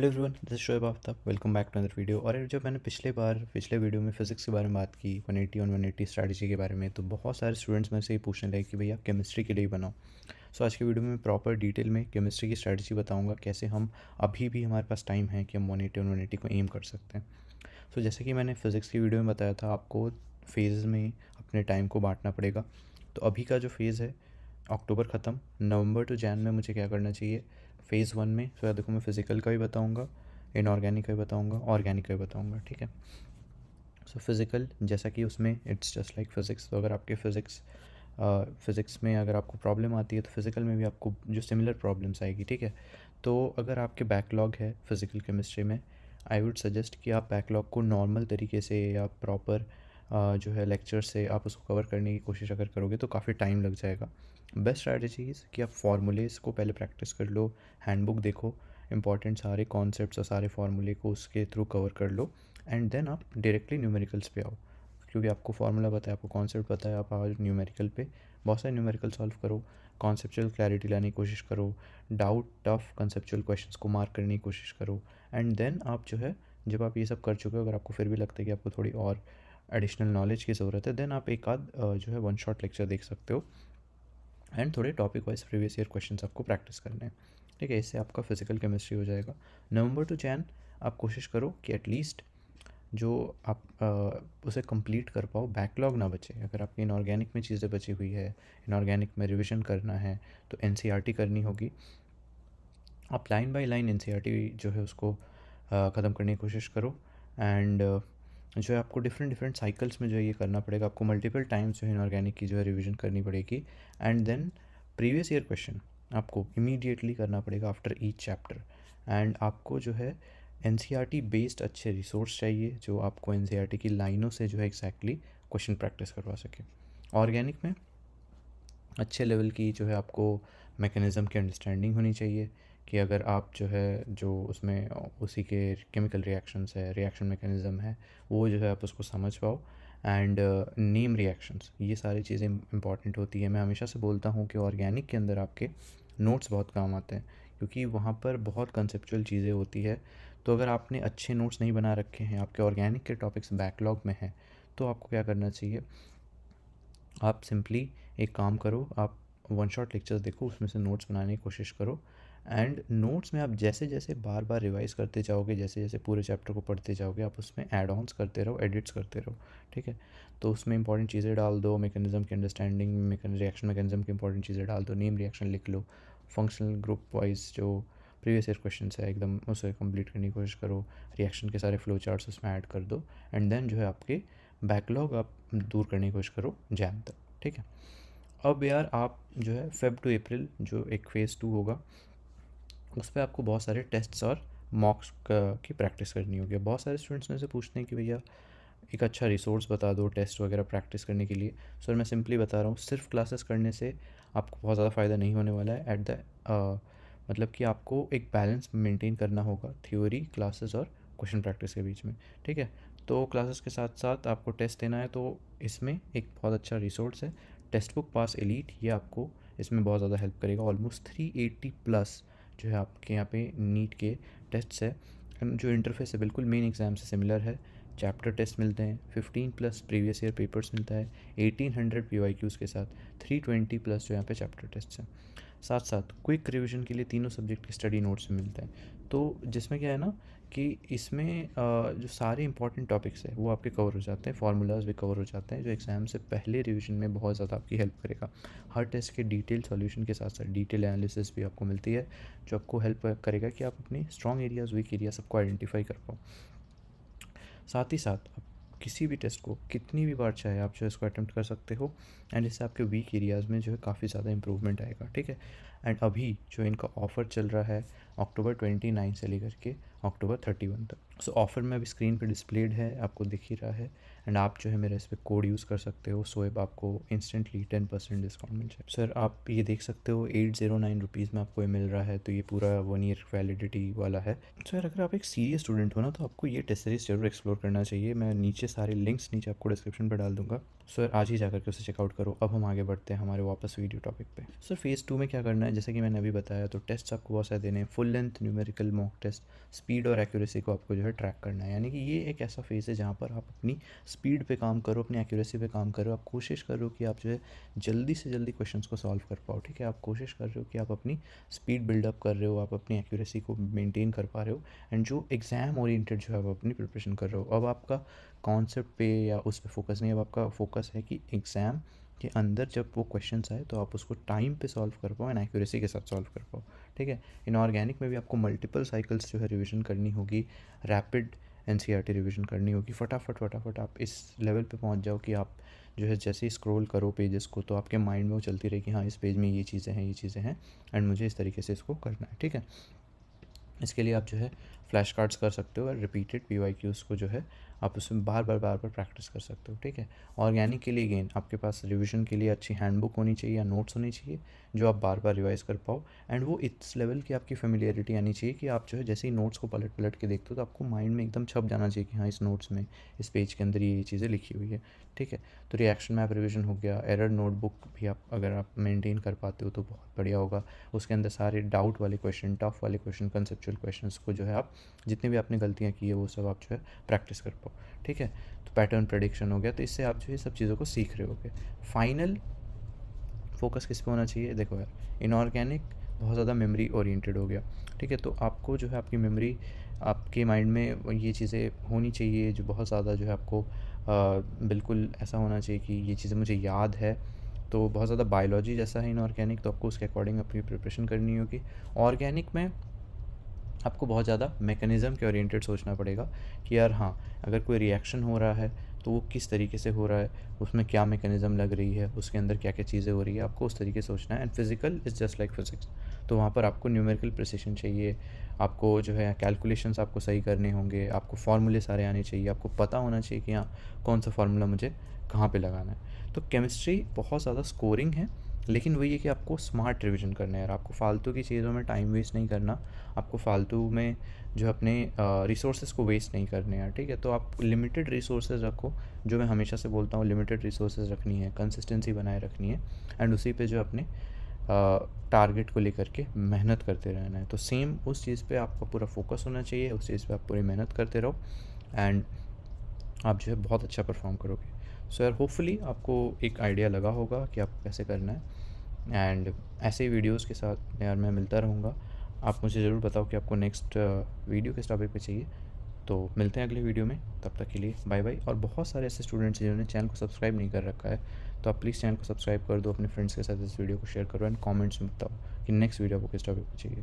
Hello everyone, this is Shoaib Aftab. Welcome back to another video. और जब मैंने पिछले वीडियो में फिजिक्स के बारे में बात की, 180 ऑन 180 स्ट्रैटेजी के बारे में, तो बहुत सारे स्टूडेंट्स में से ये पूछने लगे कि भैया केमिस्ट्री के लिए बनाओ। सो आज के वीडियो में प्रॉपर डिटेल में केमिस्ट्री की स्ट्रैटेजी बताऊंगा, कैसे हम अभी भी हमारे पास टाइम है कि हम 180 ऑन 180 को एम कर सकते हैं। सो जैसे कि मैंने फिज़िक्स की वीडियो में बताया था, आपको फेज़ में अपने टाइम को बांटना पड़ेगा। तो अभी का जो फेज़ है, अक्टूबर ख़त्म, नवंबर टू जैन में मुझे क्या करना चाहिए। फ़ेज़ 1 में तो देखो, मैं फ़िज़िकल का भी बताऊंगा, इनऑर्गेनिक का भी बताऊंगा, ऑर्गेनिक का भी बताऊंगा, ठीक है। सो फिज़िकल, जैसा कि उसमें इट्स जस्ट लाइक फ़िज़िक्स। तो अगर आपके फ़िज़िक्स में अगर आपको प्रॉब्लम आती है, तो फिज़िकल में भी आपको जो सिमिलर प्रॉब्लम्स आएगी, ठीक है। तो अगर आपके बैकलॉग है फिज़िकल केमिस्ट्री में, आई वुड सजेस्ट कि आप बैकलॉग को नॉर्मल तरीके से या प्रॉपर जो है लेक्चर से आप उसको कवर करने की कोशिश अगर करोगे तो काफ़ी टाइम लग जाएगा। बेस्ट स्ट्रैटेजीज़ कि आप फार्मूलेज़ को पहले प्रैक्टिस कर लो, हैंडबुक देखो, इंपॉर्टेंट सारे कॉन्सेप्ट्स और सारे फार्मूले को उसके थ्रू कवर कर लो, एंड देन आप डायरेक्टली न्यूमेरिकल्स पे आओ। क्योंकि आपको फार्मूला पता है, आपको कॉन्सेप्ट पता है, आप आज न्यूमेरिकल पे बहुत सारे न्यूमेरिकल सॉल्व करो, कॉन्सेप्चुअल क्लैरिटी लाने की कोशिश करो, डाउट टफ कंसेप्चुअल क्वेश्चंस को मार्क करने की कोशिश करो, एंड देन आप जो है, जब आप ये सब कर चुके हो, अगर आपको फिर भी लगता है कि आपको थोड़ी और एडिशनल नॉलेज की ज़रूरत है, देन आप एक आध जो है वन शॉट लेक्चर देख सकते हो, एंड थोड़े topic wise previous year questions आपको प्रैक्टिस करने हैं, ठीक है। इससे आपका फिजिकल केमिस्ट्री हो जाएगा। नवंबर टू जैन आप कोशिश करो कि एटलीस्ट जो आप उसे कंप्लीट कर पाओ, बैकलॉग ना बचे। अगर आपकी इनऑर्गेनिक में चीज़ें बची हुई है, इनऑर्गेनिक में रिविज़न करना है, तो एनसीईआरटी करनी होगी। आप लाइन बाय लाइन एनसीईआरटी जो है उसको ख़त्म करने की कोशिश करो, एंड जो है आपको डिफरेंट डिफरेंट साइकिल्स में जो है ये करना पड़ेगा। आपको मल्टीपल टाइम्स जो है इनऑर्गेनिक की जो है रिवीजन करनी पड़ेगी, and then previous year question आपको इमीडिएटली करना पड़ेगा आफ्टर ईच चैप्टर। एंड आपको जो है एनसीईआरटी बेस्ड अच्छे रिसोर्स चाहिए, जो आपको एनसीईआरटी की लाइनों से जो है एग्जैक्टली क्वेश्चन प्रैक्टिस करवा सके। ऑर्गेनिक में अच्छे लेवल की जो है आपको मैकेनिज़्म की अंडरस्टैंडिंग होनी चाहिए, कि अगर आप जो है जो उसमें उसी के केमिकल रिएक्शंस है, रिएक्शन मैकेनिज़्म है, वो जो है आप उसको समझ पाओ। एंड नेम रिएक्शंस, ये सारी चीज़ें इंपॉर्टेंट होती है। मैं हमेशा से बोलता हूँ कि ऑर्गेनिक के अंदर आपके नोट्स बहुत काम आते हैं, क्योंकि वहाँ पर बहुत कंसेप्चुअल चीज़ें होती है। तो अगर आपने अच्छे नोट्स नहीं बना रखे हैं, आपके ऑर्गेनिक के टॉपिक्स बैकलॉग में हैं, तो आपको क्या करना चाहिए, आप सिंपली एक काम करो, आप वन शॉट लेक्चर्स देखो, उसमें से नोट्स बनाने की कोशिश करो। एंड नोट्स में आप जैसे जैसे बार बार रिवाइज करते जाओगे, जैसे जैसे पूरे चैप्टर को पढ़ते जाओगे, आप उसमें एड ऑन्स करते रहो, एडिट्स करते रहो, ठीक है। तो उसमें इंपॉर्टेंट चीज़ें डाल दो, मैकेनिज्म की अंडरस्टैंडिंग, रिएक्शन मैकेनिज्म की इंपॉर्टेंट चीज़ें डाल दो, नेम रिएक्शन लिख लो, फंक्शनल ग्रुप वाइज जो प्रीवियस ईयर क्वेश्चन है एकदम उसे कंप्लीट करने की कोशिश करो, रिएक्शन के सारे फ्लो चार्ट्स उसमें ऐड कर दो, एंड देन जो है आपके बैकलॉग आप दूर करने की कोशिश करो जैन तक, ठीक है। अब यार आप जो है फेब टू अप्रैल जो एक फ़ेज़ 2 होगा, उस पे आपको बहुत सारे टेस्ट्स और मॉक्स की प्रैक्टिस करनी होगी। बहुत सारे स्टूडेंट्स में से पूछते हैं कि भैया एक अच्छा रिसोर्स बता दो टेस्ट वगैरह प्रैक्टिस करने के लिए। सर मैं सिंपली बता रहा हूँ, सिर्फ क्लासेस करने से आपको बहुत ज़्यादा फ़ायदा नहीं होने वाला है। मतलब कि आपको एक बैलेंस मेंटेन करना होगा थ्योरी, क्लासेस और क्वेश्चन प्रैक्टिस के बीच में, ठीक है। तो क्लासेस के साथ साथ आपको टेस्ट देना है, तो इसमें एक बहुत अच्छा रिसोर्स है टेक्स्ट बुक पास एलीट। ये आपको इसमें बहुत ज़्यादा हेल्प करेगा। ऑलमोस्ट 380 प्लस जो है आपके यहाँ पे नीट के टेस्ट्स है, जो इंटरफेस है बिल्कुल मेन एग्ज़ाम से सिमिलर है। चैप्टर टेस्ट मिलते हैं, 15 प्लस प्रीवियस ईयर पेपर्स मिलता है, 1800 पीवाईक्यूज़ के साथ, 320 प्लस जो यहाँ पे चैप्टर टेस्ट हैं। साथ साथ क्विक रिवीजन के लिए तीनों सब्जेक्ट के स्टडी नोट्स मिलते हैं। तो जिसमें क्या है ना, कि इसमें जो सारे इंपॉर्टेंट टॉपिक्स हैं वो आपके कवर हो जाते हैं, फार्मूलाज भी कवर हो जाते हैं, जो एग्ज़ाम से पहले रिवीजन में बहुत ज़्यादा आपकी हेल्प करेगा। हर टेस्ट के डिटेल सॉल्यूशन के साथ साथ डिटेल एनालिसिस भी आपको मिलती है, जो आपको हेल्प करेगा कि आप अपने स्ट्रॉन्ग एरियाज़, वीक एरिया सबको आइडेंटिफाई कर पाओ। साथ ही साथ आप किसी भी टेस्ट को कितनी भी बार चाहे आप जो है इसको अटेम्प्ट कर सकते हो, एंड इससे आपके वीक एरियाज़ में जो है काफ़ी ज़्यादा इंप्रूवमेंट आएगा, ठीक है। एंड अभी जो इनका ऑफ़र चल रहा है अक्टूबर 29 से लेकर के अक्टूबर 31 तक। सो ऑफ़र में अभी स्क्रीन पे डिस्प्लेड है, आपको दिख ही रहा है। एंड आप जो है मेरा इस पर कोड यूज़ कर सकते हो, सोएब, आपको इंस्टेंटली 10% डिस्काउंट मिल जाए। सर आप ये देख सकते हो 809 रुपीज़ में आपको ये मिल रहा है, तो ये पूरा 1 ईयर वैलिडिटी वाला है। सर अगर आप एक सीरियस स्टूडेंट हो ना, तो आपको ये टेस्ट सीरीज ज़रूर एक्सप्लोर करना चाहिए। मैं नीचे सारे लिंक्स नीचे आपको डिस्क्रिप्शन पर डाल दूंगा। सर आज ही जाकर के उसे चेकआउट करो। अब हम आगे बढ़ते हैं हमारे वापस वीडियो टॉपिक पे। सर फेज़ 2 में क्या करना है, जैसे कि मैंने अभी बताया, तो टेस्ट आपको बहुत सारे देने हैं, full length numerical mock test, speed और एक्यूरेसी को आपको जो है ट्रैक करना है। यानी कि ये एक ऐसा फेज़ है जहाँ पर आप अपनी स्पीड पे काम करो, अपनी एक्यूरेसी पे काम करो, आप कोशिश करो कि आप जो है जल्दी से जल्दी क्वेश्चंस को सॉल्व कर पाओ, ठीक है। आप कोशिश कर रहे हो कि आप अपनी स्पीड बिल्डअप कर रहे हो, आप अपनी एक्यूरेसी को मेंटेन कर पा रहे हो, एंड जो एग्ज़ाम ओरिएंटेड जो है वो अपनी प्रिपरेशन कर रहे हो। अब आपका कॉन्सेप्ट पे या उस पे फोकस नहीं है, अब आपका फोकस है कि एग्ज़ाम के अंदर जब वो क्वेश्चंस आए तो आप उसको टाइम पे सॉल्व कर पाओ एंड एक्यूरेसी के साथ सॉल्व कर पाओ, ठीक है। इनऑर्गेनिक में भी आपको मल्टीपल साइकिल्स जो है रिवीजन करनी होगी, रैपिड एनसीईआरटी रिवीजन करनी होगी, फटाफट फटाफट आप इस लेवल पे पहुंच जाओ कि आप जो है जैसे ही स्क्रॉल करो पेजेस को तो आपके माइंड में वो चलती रहे कि हाँ इस पेज में ये चीज़ें हैं, ये चीज़ें हैं, एंड मुझे इस तरीके से इसको करना है, ठीक है। इसके लिए आप जो है फ्लैश कार्ड्स कर सकते हो और रिपीटेड PYQs को जो है आप उसमें बार बार प्रैक्टिस कर सकते हो, ठीक है। ऑर्गेनिक के लिए गेन आपके पास रिवीजन के लिए अच्छी हैंडबुक होनी चाहिए या नोट्स होनी चाहिए जो आप बार बार रिवाइज़ कर पाओ, एंड वो इस लेवल की आपकी फेमिलियरिटी आनी चाहिए कि आप जो है जैसे ही नोट्स को पलट पलट के देखते हो तो आपको माइंड में एकदम छप जाना चाहिए कि हाँ इस नोट्स में, इस पेज के अंदर ये चीज़ें लिखी हुई है, ठीक है। तो रिएक्शन मैप रिवीजन हो गया, एरर नोटबुक भी आप अगर आप मेंटेन कर पाते हो तो बहुत बढ़िया होगा। उसके अंदर सारे डाउट वाले क्वेश्चन, टफ वाले क्वेश्चन, कंसेप्चुअल क्वेश्चंस को जो है आप जितने भी आपने गलतियाँ की है वो सब आप जो है प्रैक्टिस कर पाओ, ठीक है। तो पैटर्न प्रेडिक्शन हो गया, तो इससे आप जो है सब चीज़ों को सीख रहे होगे। फाइनल फोकस किस पे होना चाहिए, देखो यार, इनऑर्गेनिक बहुत ज़्यादा मेमोरी ओरिएंटेड हो गया, ठीक है। तो आपको जो है आपकी मेमोरी, आपके माइंड में ये चीज़ें होनी चाहिए जो बहुत ज़्यादा जो है आपको बिल्कुल ऐसा होना चाहिए कि ये चीज़ें मुझे याद है। तो बहुत ज़्यादा बायोलॉजी जैसा है इनऑर्गेनिक, तो आपको उसके अकॉर्डिंग अपनी प्रिपरेशन करनी होगी। ऑर्गेनिक में आपको बहुत ज़्यादा मैकेनिज़्म के ओरिएंटेड सोचना पड़ेगा कि यार हाँ, अगर कोई रिएक्शन हो रहा है तो वो किस तरीके से हो रहा है, उसमें क्या मैकेनिज़्म लग रही है, उसके अंदर क्या क्या चीज़ें हो रही है, आपको उस तरीके से सोचना है। And physical is just like physics, तो वहाँ पर आपको न्यूमेरिकल प्रिसिशन चाहिए, आपको जो है कैलकुलेशंस आपको सही करने होंगे, आपको फार्मूले सारे आने चाहिए, आपको पता होना चाहिए कि हाँ कौन सा फार्मूला मुझे कहाँ पे लगाना है। तो केमिस्ट्री बहुत ज़्यादा स्कोरिंग है, लेकिन वही है कि आपको स्मार्ट रिवीजन करना है यार, आपको फालतू की चीज़ों में टाइम वेस्ट नहीं करना, आपको फालतू में जो अपने रिसोर्सेज को वेस्ट नहीं करने यार, ठीक है। तो आप लिमिटेड रिसोर्सेज रखो, जो मैं हमेशा से बोलता हूँ, लिमिटेड रिसोर्सेज रखनी है, कंसिस्टेंसी बनाए रखनी है, एंड उसी पे जो अपने टारगेट को लेकर के मेहनत करते रहना है। तो सेम उस चीज़ पे आपका पूरा फोकस होना चाहिए, उस चीज़ पे आप पूरी मेहनत करते रहो, एंड आप जो है बहुत अच्छा परफॉर्म करोगे। सो यार होपफुली आपको एक आइडिया लगा होगा कि आपको कैसे करना है, एंड ऐसे ही वीडियोस के साथ यार मैं मिलता रहूँगा। आप मुझे ज़रूर बताओ कि आपको नेक्स्ट वीडियो किस टॉपिक पे चाहिए। तो मिलते हैं अगले वीडियो में, तब तक के लिए बाय बाय। और बहुत सारे ऐसे स्टूडेंट्स हैं जिन्होंने चैनल को सब्सक्राइब नहीं कर रखा है, तो आप प्लीज़ चैनल को सब्सक्राइब कर दो, अपने फ्रेंड्स के साथ इस वीडियो को शेयर करो, एंड कमेंट्स में बताओ कि नेक्स्ट वीडियो आपको किस टॉपिक पे चाहिए।